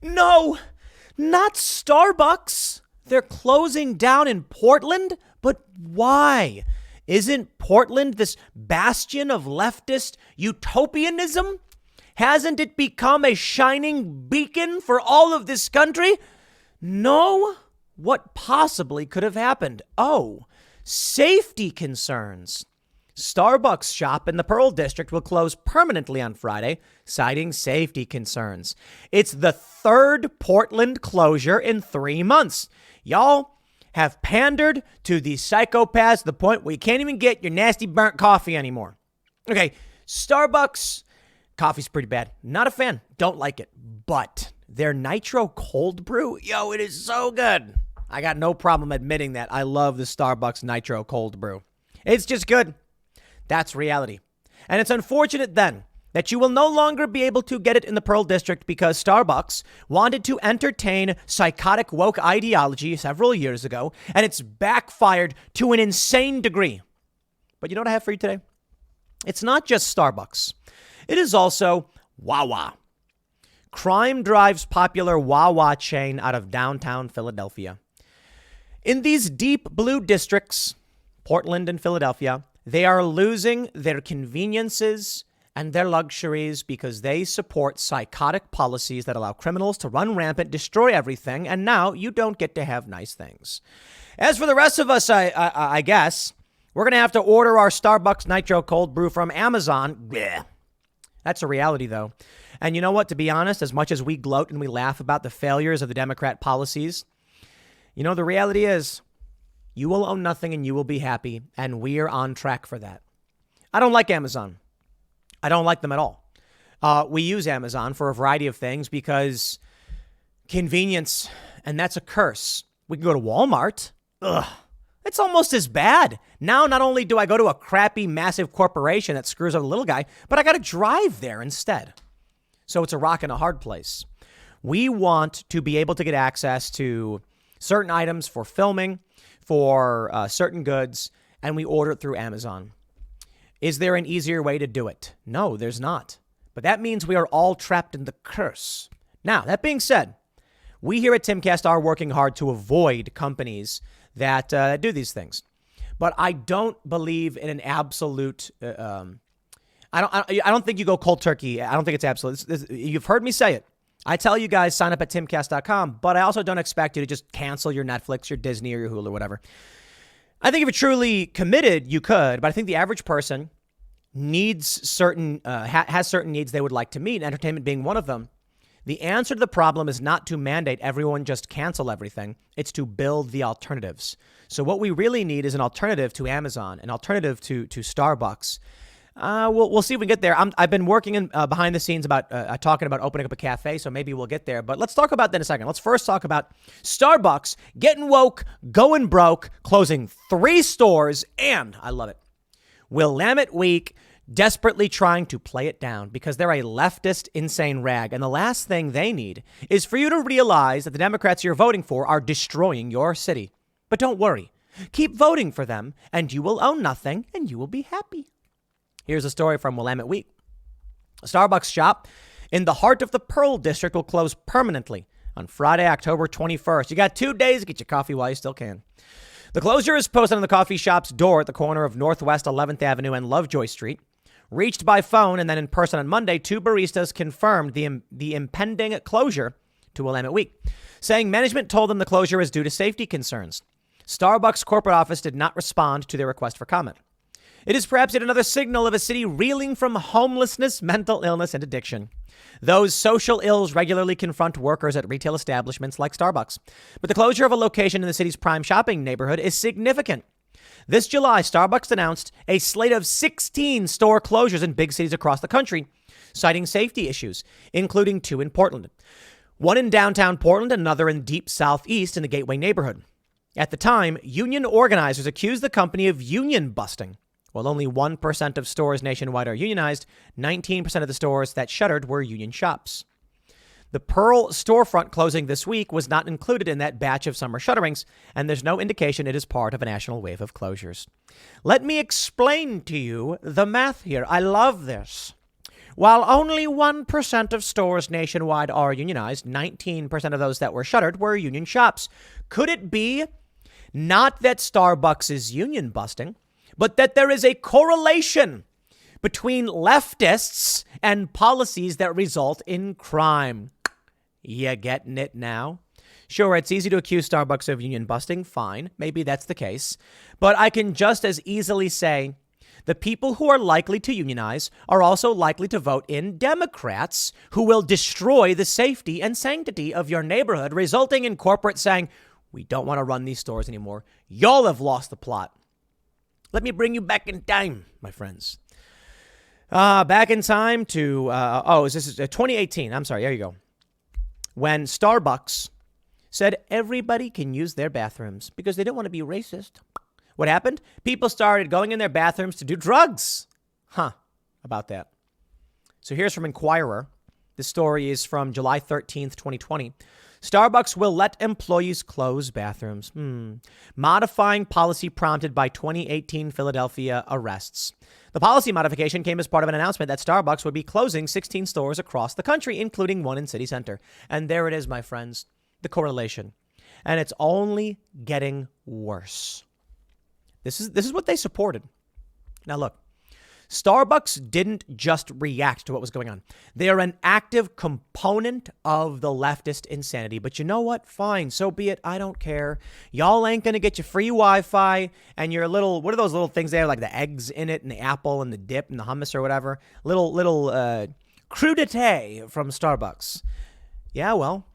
No, not Starbucks. They're closing down in Portland? But why? Isn't Portland this bastion of leftist utopianism? Hasn't it become a shining beacon for all of this country? No? What possibly could have happened? Oh, safety concerns. Starbucks shop in the Pearl District will close permanently on Friday, citing safety concerns. It's the third Portland closure in 3 months. Y'all have pandered to the psychopaths to the point where you can't even get your nasty burnt coffee anymore. Okay, Starbucks, coffee's pretty bad. Not a fan. Don't like it. But their nitro cold brew, it is so good. I got no problem admitting that. I love the Starbucks nitro cold brew. It's just good. That's reality. And it's unfortunate then that you will no longer be able to get it in the Pearl District because Starbucks wanted to entertain psychotic woke ideology several years ago, and it's backfired to an insane degree. But you know what I have for you today? It's not just Starbucks. It is also Wawa. Crime drives popular Wawa chain out of downtown Philadelphia. In these deep blue districts, Portland and Philadelphia, they are losing their conveniences and their luxuries because they support psychotic policies that allow criminals to run rampant, destroy everything, and now you don't get to have nice things. As for the rest of us, I guess, we're going to have to order our Starbucks Nitro Cold Brew from Amazon. Blech. That's a reality, though. And you know what? To be honest, as much as we gloat and we laugh about the failures of the Democrat policies, the reality is you will own nothing and you will be happy, and we are on track for that. I don't like Amazon. I don't like them at all. We use Amazon for a variety of things because convenience, and that's a curse. We can go to Walmart. Ugh, it's almost as bad. Now, not only do I go to a crappy, massive corporation that screws over the little guy, but I got to drive there instead. So it's a rock and a hard place. We want to be able to get access to certain items for filming, for certain goods, and we order it through Amazon. Is there an easier way to do it? No, there's not. But that means we are all trapped in the curse. Now, that being said, we here at Timcast are working hard to avoid companies that do these things. But I don't believe in an absolute. I don't think you go cold turkey. I don't think it's absolute. You've heard me say it. I tell you guys, sign up at timcast.com, but I also don't expect you to just cancel your Netflix, your Disney, or your Hulu, whatever. I think if you're truly committed, you could, but I think the average person needs certain, has certain needs they would like to meet, entertainment being one of them. The answer to the problem is not to mandate everyone just cancel everything. It's to build the alternatives. So what we really need is an alternative to Amazon, an alternative to Starbucks. We'll see if we get there. I've been working behind the scenes about talking about opening up a cafe, so maybe we'll get there. But let's talk about that in a second. Let's first talk about Starbucks getting woke, going broke, closing 3 stores, and I love it. Willamette Week, desperately trying to play it down because they're a leftist insane rag. And the last thing they need is for you to realize that the Democrats you're voting for are destroying your city. But don't worry. Keep voting for them, and you will own nothing, and you will be happy. Here's a story from Willamette Week. A Starbucks shop in the heart of the Pearl District will close permanently on Friday, October 21st. You got 2 days to get your coffee while you still can. The closure is posted on the coffee shop's door at the corner of Northwest 11th Avenue and Lovejoy Street. Reached by phone and then in person on Monday, 2 baristas confirmed the impending closure to Willamette Week, saying management told them the closure is due to safety concerns. Starbucks corporate office did not respond to their request for comment. It is perhaps yet another signal of a city reeling from homelessness, mental illness, and addiction. Those social ills regularly confront workers at retail establishments like Starbucks. But the closure of a location in the city's prime shopping neighborhood is significant. This July, Starbucks announced a slate of 16 store closures in big cities across the country, citing safety issues, including 2 in Portland. One in downtown Portland and another in deep southeast in the Gateway neighborhood. At the time, union organizers accused the company of union busting. While only 1% of stores nationwide are unionized, 19% of the stores that shuttered were union shops. The Pearl storefront closing this week was not included in that batch of summer shutterings, and there's no indication it is part of a national wave of closures. Let me explain to you the math here. I love this. While only 1% of stores nationwide are unionized, 19% of those that were shuttered were union shops. Could it be not that Starbucks is union busting, but that there is a correlation between leftists and policies that result in crime? You getting it now? Sure, it's easy to accuse Starbucks of union busting. Fine, maybe that's the case. But I can just as easily say the people who are likely to unionize are also likely to vote in Democrats who will destroy the safety and sanctity of your neighborhood, resulting in corporate saying, we don't want to run these stores anymore. Y'all have lost the plot. Let me bring you back in time, my friends. Back in time to, this is 2018. I'm sorry, there you go. When Starbucks said everybody can use their bathrooms because they didn't want to be racist. What happened? People started going in their bathrooms to do drugs. About that. So here's from Inquirer. This story is from July 13th, 2020. Starbucks will let employees close bathrooms. Modifying policy prompted by 2018 Philadelphia arrests. The policy modification came as part of an announcement that Starbucks would be closing 16 stores across the country, including one in City Center. And there it is, my friends, the correlation. And it's only getting worse. This is what they supported. Now, look. Starbucks didn't just react to what was going on. They are an active component of the leftist insanity. But you know what? Fine. So be it. I don't care. Y'all ain't going to get your free Wi-Fi and your little, what are those little things they have, like the eggs in it and the apple and the dip and the hummus or whatever? Little crudité from Starbucks. Yeah, well,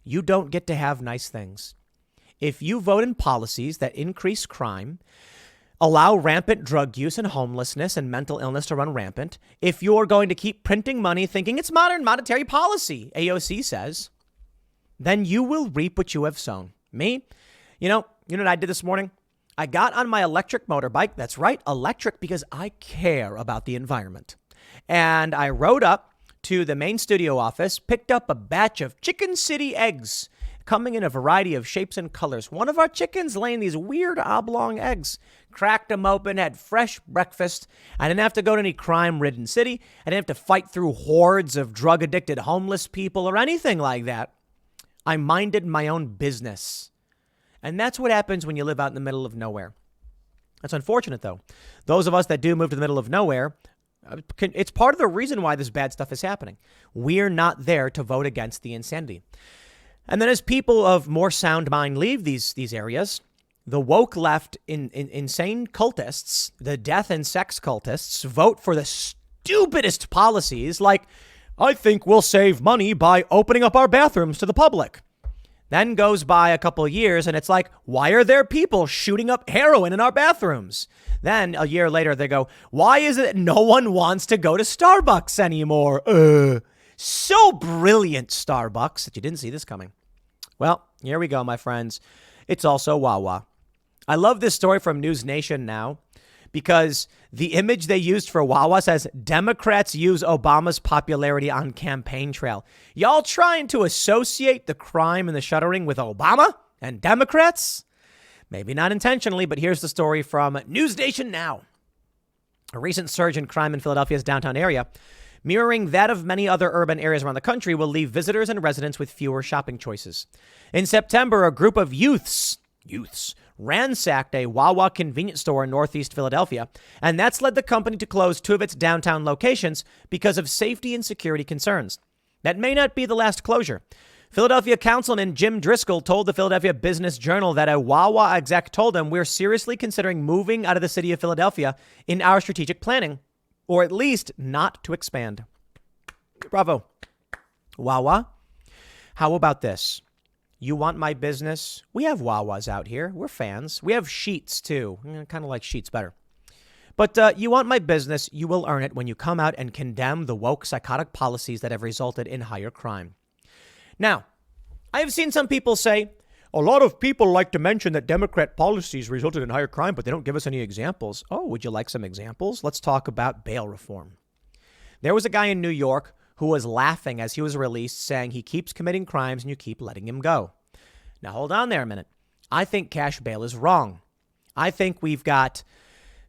you don't get to have nice things. If you vote in policies that increase crime, allow rampant drug use and homelessness and mental illness to run rampant, if you're going to keep printing money thinking it's modern monetary policy, AOC says, then you will reap what you have sown. Me? You know what I did this morning? I got on my electric motorbike. That's right, electric, because I care about the environment. And I rode up to the main studio office, picked up a batch of Chicken City eggs, coming in a variety of shapes and colors. One of our chickens laying these weird oblong eggs. Cracked them open, had fresh breakfast. I didn't have to go to any crime-ridden city. I didn't have to fight through hordes of drug-addicted homeless people or anything like that. I minded my own business. And that's what happens when you live out in the middle of nowhere. That's unfortunate, though. Those of us that do move to the middle of nowhere, it's part of the reason why this bad stuff is happening. We're not there to vote against the insanity. And then as people of more sound mind leave these areas, the woke left insane cultists, the death and sex cultists, vote for the stupidest policies like, I think we'll save money by opening up our bathrooms to the public. Then goes by a couple of years and it's like, why are there people shooting up heroin in our bathrooms? Then a year later they go, why is it that no one wants to go to Starbucks anymore? So brilliant, Starbucks, that you didn't see this coming. Well, here we go, my friends. It's also Wawa. I love this story from News Nation now because the image they used for Wawa says Democrats use Obama's popularity on campaign trail. Y'all trying to associate the crime and the shuttering with Obama and Democrats? Maybe not intentionally, but here's the story from News Nation now. A recent surge in crime in Philadelphia's downtown area, mirroring that of many other urban areas around the country, will leave visitors and residents with fewer shopping choices. In September, a group of youths ransacked a Wawa convenience store in Northeast Philadelphia, and that's led the company to close two of its downtown locations because of safety and security concerns. That may not be the last closure. Philadelphia Councilman Jim Driscoll told the Philadelphia Business Journal that a Wawa exec told him, we're seriously considering moving out of the city of Philadelphia in our strategic planning, or at least not to expand. Bravo. Wawa, how about this? You want my business? We have Wawas out here. We're fans. We have Sheets, too. Kind of like Sheets better. But you want my business, you will earn it when you come out and condemn the woke psychotic policies that have resulted in higher crime. Now, I have seen some people say, a lot of people like to mention that Democrat policies resulted in higher crime, but they don't give us any examples. Oh, would you like some examples? Let's talk about bail reform. There was a guy in New York who was laughing as he was released, saying he keeps committing crimes and you keep letting him go. Now, hold on there a minute. I think cash bail is wrong. I think we've got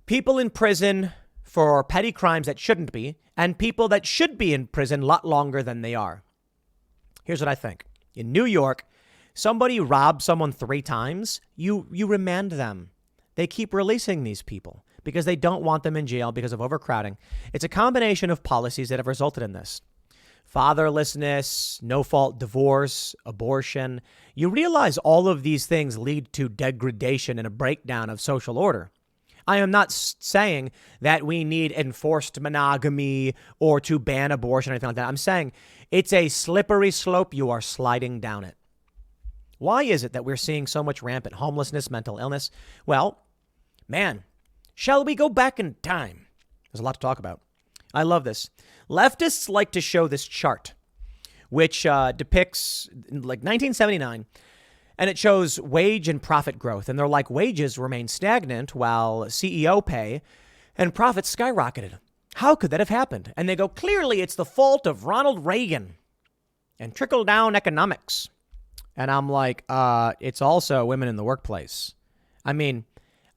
people in prison for petty crimes that shouldn't be, and people that should be in prison a lot longer than they are. Here's what I think. In New York, somebody robs someone 3 times, you remand them. They keep releasing these people because they don't want them in jail because of overcrowding. It's a combination of policies that have resulted in this. Fatherlessness, no-fault divorce, abortion. You realize all of these things lead to degradation and a breakdown of social order. I am not saying that we need enforced monogamy or to ban abortion or anything like that. I'm saying it's a slippery slope. You are sliding down it. Why is it that we're seeing so much rampant homelessness, mental illness? Well, man, shall we go back in time? There's a lot to talk about. I love this. Leftists like to show this chart, which depicts like 1979, and it shows wage and profit growth. And they're like, wages remain stagnant while CEO pay and profits skyrocketed. How could that have happened? And they go, clearly it's the fault of Ronald Reagan and trickle-down economics. And I'm like, it's also women in the workplace. I mean,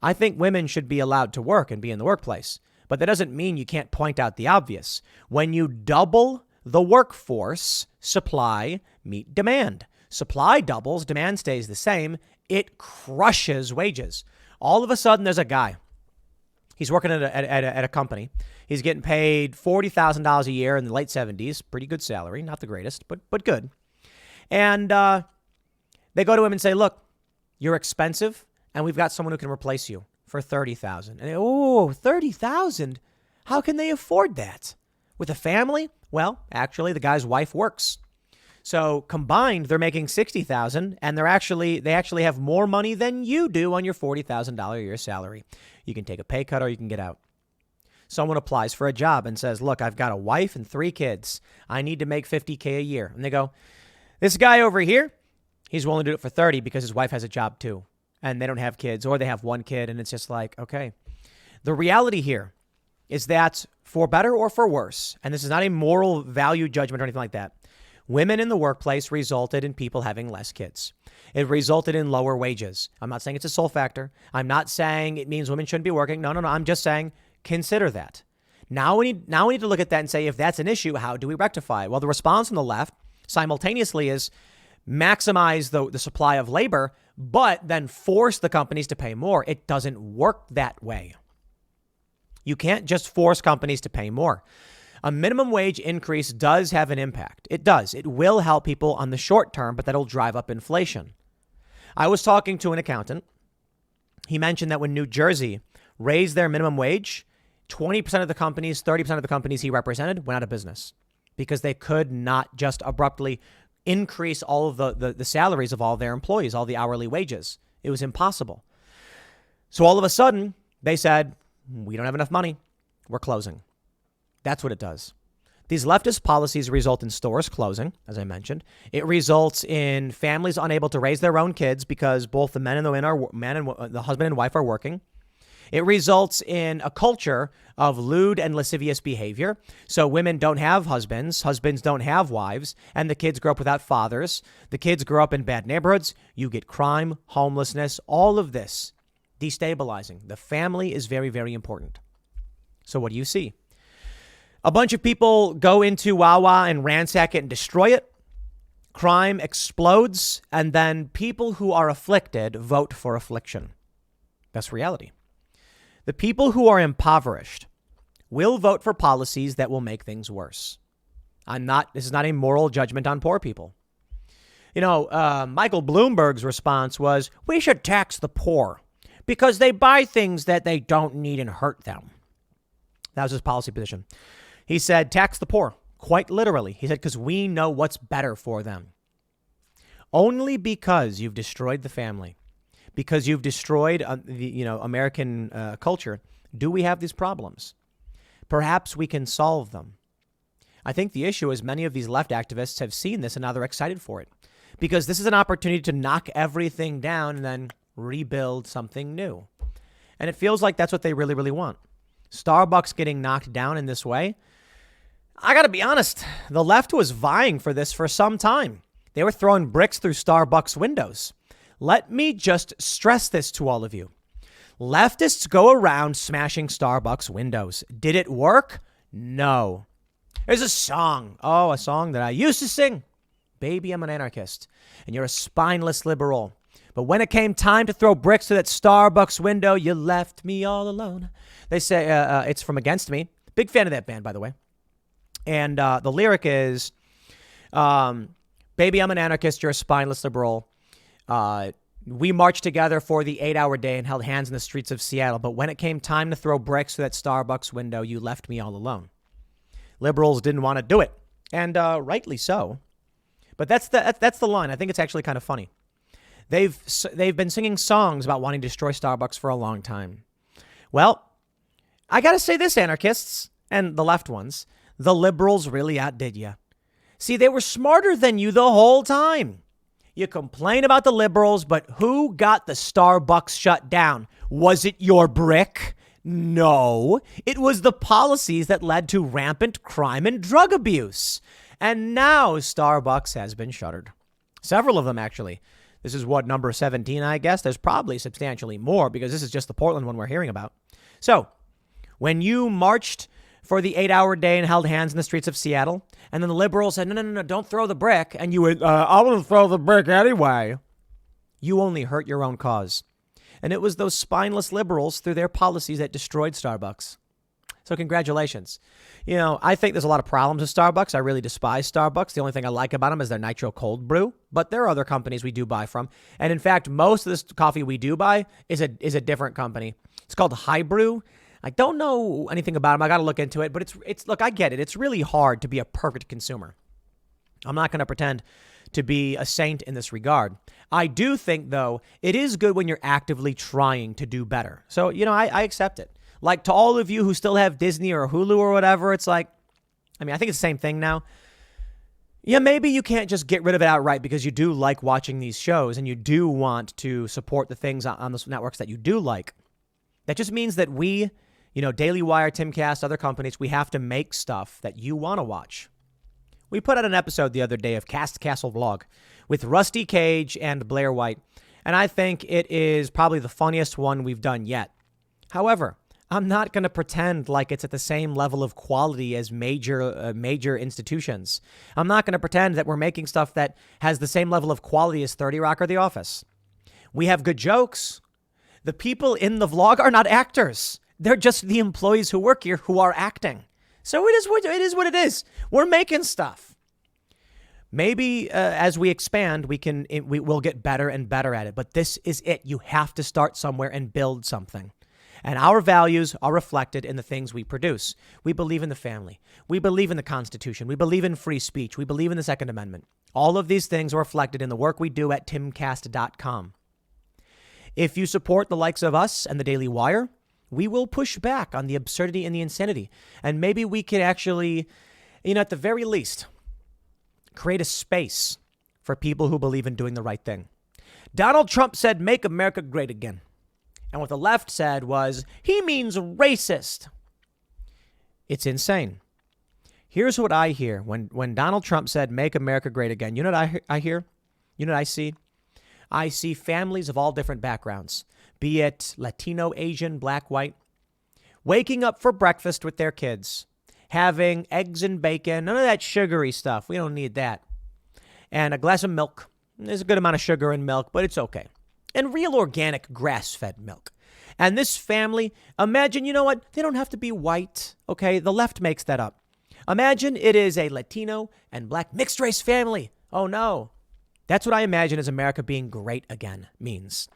I think women should be allowed to work and be in the workplace. But that doesn't mean you can't point out the obvious. When you double the workforce, supply meet demand. Supply doubles, demand stays the same. It crushes wages. All of a sudden, there's a guy. He's working at a company. He's getting paid $40,000 a year in the late 70s. Pretty good salary. Not the greatest, but good. And they go to him and say, look, you're expensive, and we've got someone who can replace you for $30,000. And they, oh, $30,000? How can they afford that? With a family? Well, actually, the guy's wife works. So combined, they're making $60,000, and they actually have more money than you do on your $40,000 a year salary. You can take a pay cut or you can get out. Someone applies for a job and says, look, I've got a wife and 3 kids. I need to make $50K a year. And they go, this guy over here, he's willing to do it for 30 because his wife has a job too. And they don't have kids, or they have 1 kid. And it's just like, okay. The reality here is that for better or for worse, and this is not a moral value judgment or anything like that, women in the workplace resulted in people having less kids. It resulted in lower wages. I'm not saying it's a sole factor. I'm not saying it means women shouldn't be working. No. I'm just saying consider that. Now we need to look at that and say, if that's an issue, how do we rectify it? Well, the response from the left simultaneously is maximize the supply of labor, but then force the companies to pay more. It doesn't work that way. You can't just force companies to pay more. A minimum wage increase does have an impact. It does. It will help people on the short term, but that'll drive up inflation. I was talking to an accountant. He mentioned that when New Jersey raised their minimum wage, 20% of the companies, 30% of the companies he represented went out of business because they could not just abruptly increase all of the salaries of all their employees, all the hourly wages. It was impossible. So all of a sudden, they said, we don't have enough money. We're closing. That's what it does. These leftist policies result in stores closing, as I mentioned. It results in families unable to raise their own kids because both the the husband and wife are working. It results in a culture of lewd and lascivious behavior. So women don't have husbands, husbands don't have wives, and the kids grow up without fathers. The kids grow up in bad neighborhoods. You get crime, homelessness, all of this destabilizing. The family is very, very important. So what do you see? A bunch of people go into Wawa and ransack it and destroy it. Crime explodes, and then people who are afflicted vote for affliction. That's reality. The people who are impoverished will vote for policies that will make things worse. This is not a moral judgment on poor people. You know, Michael Bloomberg's response was, we should tax the poor because they buy things that they don't need and hurt them. That was his policy position. He said, tax the poor, quite literally. He said, because we know what's better for them. Only because you've destroyed the family, because you've destroyed American culture, do we have these problems. Perhaps we can solve them. I think the issue is many of these left activists have seen this and now they're excited for it because this is an opportunity to knock everything down and then rebuild something new. And it feels like that's what they really, really want. Starbucks getting knocked down in this way. I got to be honest, the left was vying for this for some time. They were throwing bricks through Starbucks windows. Let me just stress this to all of you. Leftists go around smashing Starbucks windows. Did it work? No. There's a song. Oh, a song that I used to sing. Baby, I'm an anarchist, and you're a spineless liberal. But when it came time to throw bricks to that Starbucks window, you left me all alone. They say it's from Against Me. Big fan of that band, by the way. And the lyric is, baby, I'm an anarchist, you're a spineless liberal. We marched together for the 8-hour day and held hands in the streets of Seattle. But when it came time to throw bricks to that Starbucks window, you left me all alone. Liberals didn't want to do it, and rightly so. But that's the line. I think it's actually kind of funny. They've been singing songs about wanting to destroy Starbucks for a long time. Well, I got to say this, anarchists and the left ones, the liberals really outdid you. See, they were smarter than you the whole time. You complain about the liberals, but who got the Starbucks shut down? Was it your brick? No, it was the policies that led to rampant crime and drug abuse. And now Starbucks has been shuttered. Several of them, actually. This is what, number 17, I guess? There's probably substantially more because this is just the Portland one we're hearing about. So, when you marched for the 8-hour day and held hands in the streets of Seattle, and then the liberals said, no, don't throw the brick, and you went, I want to throw the brick anyway, you only hurt your own cause. And it was those spineless liberals through their policies that destroyed Starbucks. So congratulations. You know, I think there's a lot of problems with Starbucks. I really despise Starbucks. The only thing I like about them is their nitro cold brew. But there are other companies we do buy from. And in fact, most of this coffee we do buy is a different company. It's called High Brew. I don't know anything about them. I got to look into it. But it's look, I get it. It's really hard to be a perfect consumer. I'm not going to pretend to be a saint in this regard. I do think, though, it is good when you're actively trying to do better. So, you know, I accept it. Like, to all of you who still have Disney or Hulu or whatever, it's like, I mean, I think it's the same thing now. Yeah, maybe you can't just get rid of it outright because you do like watching these shows and you do want to support the things on those networks that you do like. That just means that we, you know, Daily Wire, Timcast, other companies, we have to make stuff that you want to watch. We put out an episode the other day of Cast Castle Vlog with Rusty Cage and Blair White, and I think it is probably the funniest one we've done yet. However, I'm not going to pretend like it's at the same level of quality as major institutions. I'm not going to pretend that we're making stuff that has the same level of quality as 30 Rock or The Office. We have good jokes. The people in the vlog are not actors. They're just the employees who work here who are acting. So it is what it is. We're making stuff. Maybe as we expand, we will get better and better at it. But this is it. You have to start somewhere and build something. And our values are reflected in the things we produce. We believe in the family. We believe in the Constitution. We believe in free speech. We believe in the Second Amendment. All of these things are reflected in the work we do at timcast.com. If you support the likes of us and the Daily Wire, we will push back on the absurdity and the insanity. And maybe we can actually, you know, at the very least, create a space for people who believe in doing the right thing. Donald Trump said, "Make America great again." And what the left said was, he means racist. It's insane. Here's what I hear when Donald Trump said, "Make America great again." You know what I hear? You know what I see? I see families of all different backgrounds, be it Latino, Asian, black, white, waking up for breakfast with their kids, having eggs and bacon, none of that sugary stuff. We don't need that. And a glass of milk. There's a good amount of sugar in milk, but it's okay. And real organic grass-fed milk. And this family, imagine, you know what? They don't have to be white, okay? The left makes that up. Imagine it is a Latino and black mixed-race family. Oh, no. That's what I imagine as America being great again means.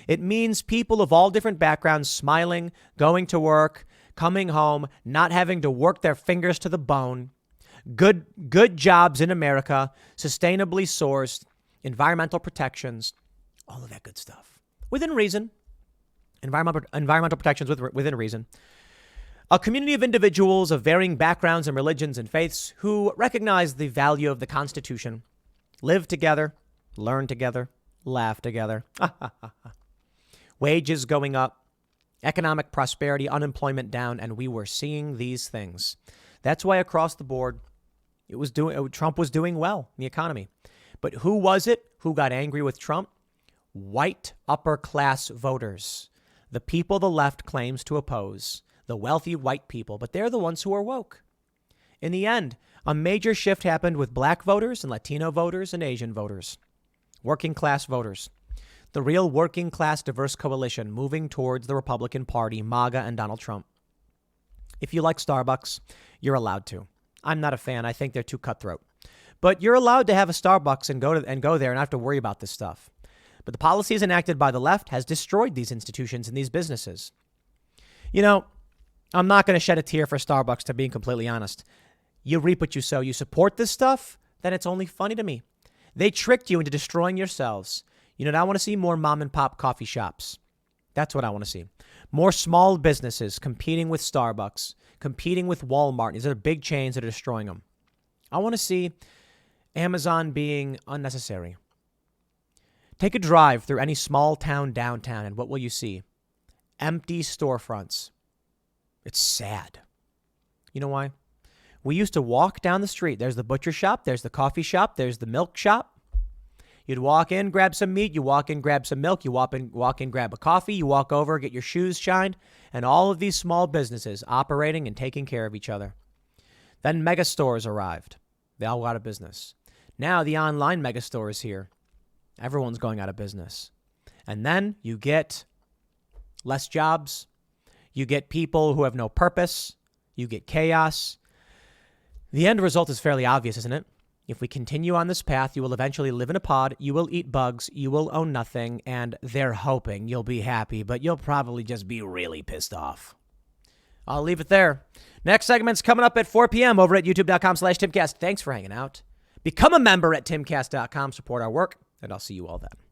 It means people of all different backgrounds smiling, going to work, coming home, not having to work their fingers to the bone, good jobs in America, sustainably sourced, environmental protections, all of that good stuff. Within reason. Environmental protections within reason. A community of individuals of varying backgrounds and religions and faiths who recognize the value of the Constitution, live together, learn together, laugh together. Wages going up, economic prosperity, unemployment down, and we were seeing these things. That's why across the board, Trump was doing well in the economy. But who was it who got angry with Trump? White upper class voters, the people the left claims to oppose, the wealthy white people, but they're the ones who are woke. In the end, a major shift happened with black voters and Latino voters and Asian voters, working class voters. The real working class diverse coalition moving towards the Republican Party, MAGA, and Donald Trump. If you like Starbucks, you're allowed to. I'm not a fan. I think they're too cutthroat. But you're allowed to have a Starbucks and go there and not have to worry about this stuff. But the policies enacted by the left has destroyed these institutions and these businesses. You know, I'm not going to shed a tear for Starbucks, to being completely honest. You reap what you sow. You support this stuff, then it's only funny to me. They tricked you into destroying yourselves. You know what I want to see? More mom and pop coffee shops. That's what I want to see. More small businesses competing with Starbucks, competing with Walmart. These are big chains that are destroying them. I want to see Amazon being unnecessary. Take a drive through any small town downtown, and what will you see? Empty storefronts. It's sad. You know why? We used to walk down the street. There's the butcher shop. There's the coffee shop. There's the milk shop. You'd walk in, grab some meat. You walk in, grab some milk. You walk in, grab a coffee. You walk over, get your shoes shined. And all of these small businesses operating and taking care of each other. Then mega stores arrived. They all got out of business. Now the online mega store is here. Everyone's going out of business. And then you get less jobs. You get people who have no purpose. You get chaos. The end result is fairly obvious, isn't it? If we continue on this path, you will eventually live in a pod, you will eat bugs, you will own nothing, and they're hoping you'll be happy, but you'll probably just be really pissed off. I'll leave it there. Next segment's coming up at 4 p.m. over at youtube.com/Timcast. Thanks for hanging out. Become a member at timcast.com. Support our work, and I'll see you all then.